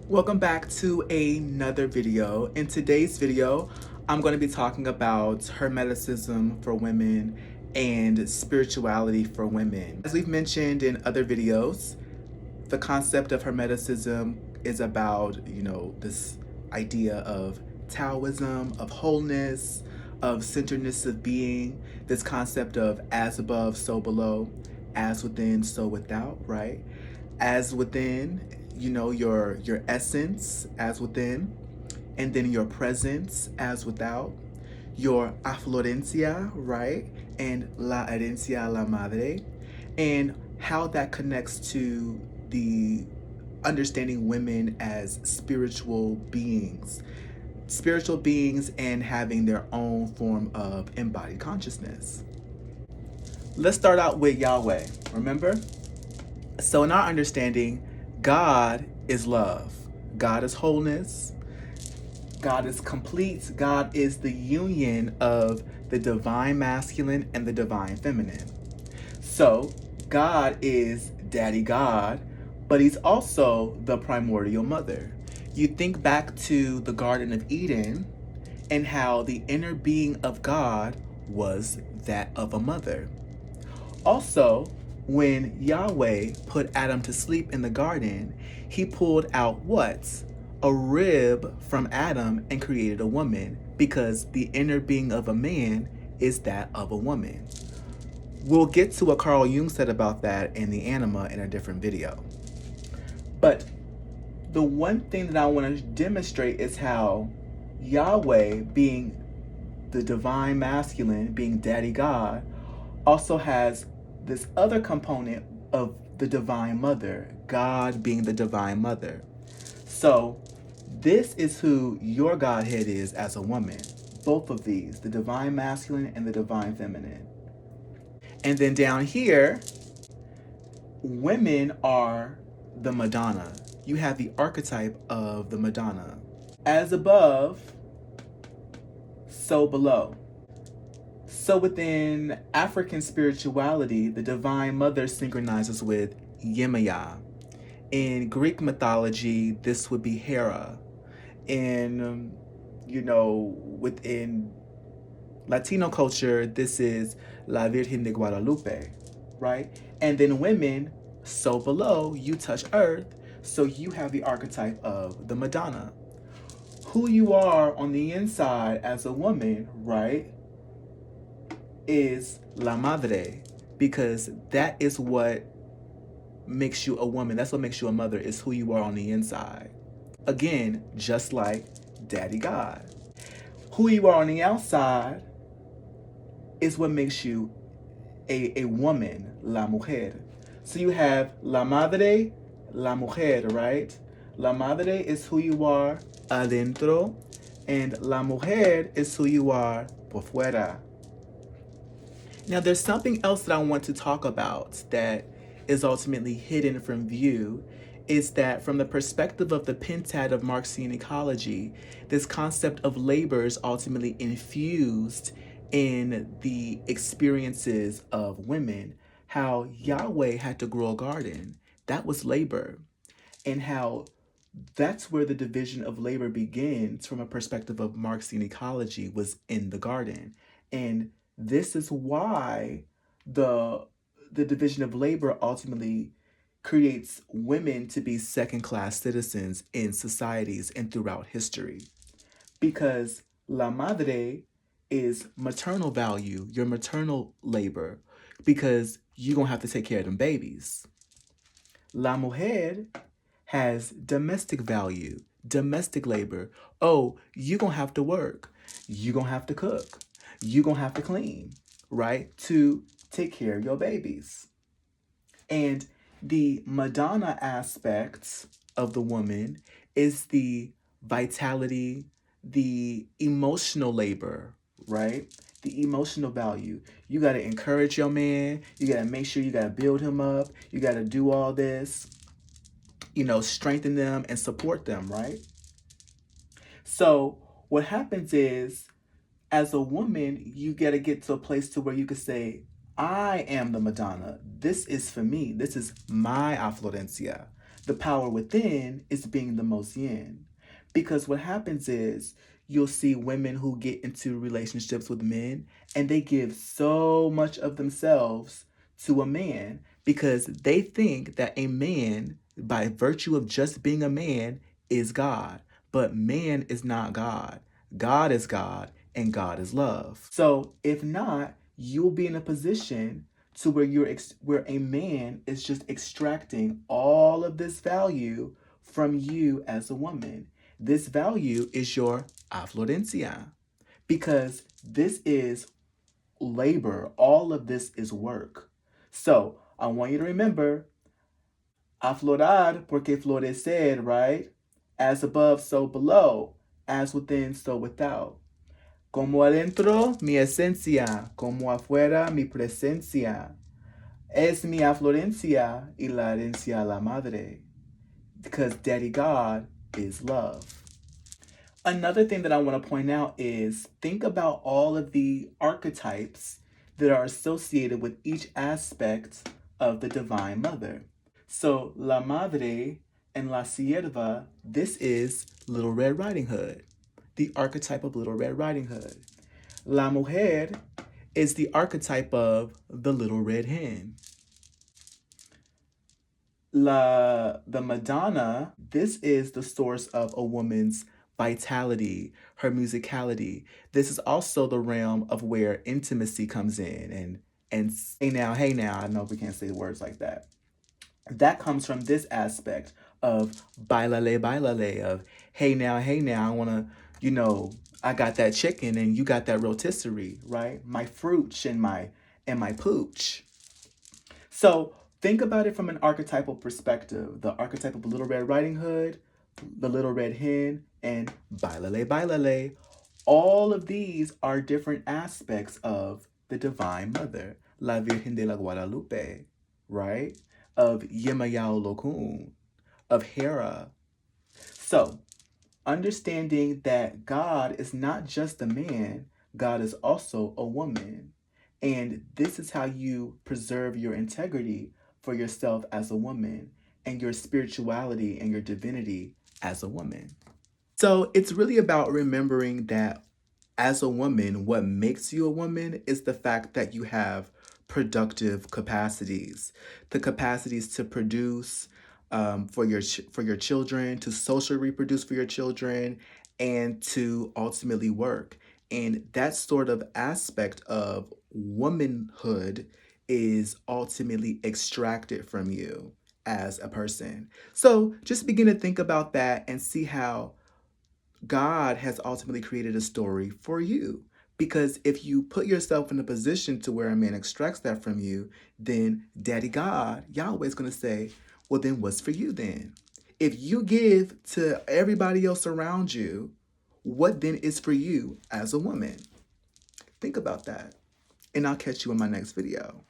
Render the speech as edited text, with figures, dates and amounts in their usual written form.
Welcome back to another video. In today's video, I'm going to be talking about Hermeticism for women and spirituality for women. As we've mentioned in other videos, the concept of Hermeticism is about, this idea of Taoism, of wholeness, of centeredness of being, this concept of as above, so below, as within, so without, right? As within, your essence as within, and then your presence as without, your aflorencia, right? And la herencia la madre, and how that connects to the understanding women as spiritual beings and having their own form of embodied consciousness. Let's start out with Yahweh, remember? So, in our understanding, God is love, God is wholeness, God is complete, God is the union of the divine masculine and the divine feminine. So, God is Daddy God, but He's also the primordial mother. You think back to the Garden of Eden and how the inner being of God was that of a mother. Also, when Yahweh put Adam to sleep in the garden, he pulled out what? A rib from Adam and created a woman, because the inner being of a man is that of a woman. We'll get to what Carl Jung said about that in the anima in a different video. But the one thing that I want to demonstrate is how Yahweh, being the divine masculine, being Daddy God, also has this other component of the divine mother, God being the divine mother. So this is who your Godhead is as a woman. Both of these, the divine masculine and the divine feminine. And then down here, women are the Madonna. You have the archetype of the Madonna. As above, so below. So within African spirituality, the Divine Mother synchronizes with Yemaya. In Greek mythology, this would be Hera. In, within Latino culture, this is La Virgen de Guadalupe, right? And then women, so below, you touch earth, so you have the archetype of the Madonna. Who you are on the inside as a woman, right, is La Madre, because that is what makes you a woman. That's what makes you a mother, is who you are on the inside. Again, just like Daddy God. Who you are on the outside is what makes you a woman, la mujer. So you have la madre, la mujer, right? La madre is who you are adentro, and la mujer is who you are por fuera. Now, there's something else that I want to talk about that is ultimately hidden from view, is that from the perspective of the pentad of Marxian ecology, this concept of labor is ultimately infused in the experiences of women. How Yahweh had to grow a garden, that was labor, and how that's where the division of labor begins from a perspective of Marxian ecology, was in the garden. And this is why the the division of labor ultimately creates women to be second class citizens in societies and throughout history. Because la madre is maternal value, your maternal labor, because you're gonna have to take care of them babies. La mujer has domestic value, domestic labor. Oh, you're going to have to work. You're going to have to cook. You're going to have to clean, right? To take care of your babies. And the Madonna aspect of the woman is the vitality, the emotional labor, right? The emotional value. You got to encourage your man. You got to make sure you got to build him up. You got to do all this, strengthen them and support them, right? So what happens is, as a woman, you got to get to a place to where you could say, I am the Madonna. This is for me. This is my affluencia. The power within is being the most yin. Because what happens is you'll see women who get into relationships with men and they give so much of themselves to a man because they think that a man, by virtue of just being a man, is God. But man is not God. God is God and God is love. So if not, you'll be in a position to where where a man is just extracting all of this value from you as a woman. This value is your aflorencia because this is labor. All of this is work. So I want you to remember aflorar porque florecer, right? As above, so below. As within, so without. Como adentro, mi esencia. Como afuera, mi presencia. Es mi aflorencia y la herencia la madre. Because Daddy God is love. Another thing that I want to point out is think about all of the archetypes that are associated with each aspect of the Divine Mother. So, La Madre and La Sierva, this is Little Red Riding Hood, the archetype of Little Red Riding Hood. La Mujer is the archetype of the Little Red Hen. The Madonna, this is the source of a woman's vitality, her musicality. This is also the realm of where intimacy comes in and hey now, I know we can't say words like that. That comes from this aspect of bailale, of hey now, I wanna, I got that chicken and you got that rotisserie, right? My fruit and my pooch. So think about it from an archetypal perspective. The archetype of Little Red Riding Hood, the Little Red Hen, and bailale. All of these are different aspects of the Divine Mother, La Virgen de la Guadalupe, right? Of Yemayao Lokun, of Hera. So, understanding that God is not just a man, God is also a woman. And this is how you preserve your integrity for yourself as a woman and your spirituality and your divinity as a woman. So it's really about remembering that as a woman, what makes you a woman is the fact that you have productive capacities, the capacities to produce for your children, to socially reproduce for your children, and to ultimately work. And that sort of aspect of womanhood is ultimately extracted from you as a person. So just begin to think about that and see how God has ultimately created a story for you. Because if you put yourself in a position to where a man extracts that from you, then Daddy God, Yahweh, is going to say, well, then what's for you then? If you give to everybody else around you, what then is for you as a woman? Think about that. And I'll catch you in my next video.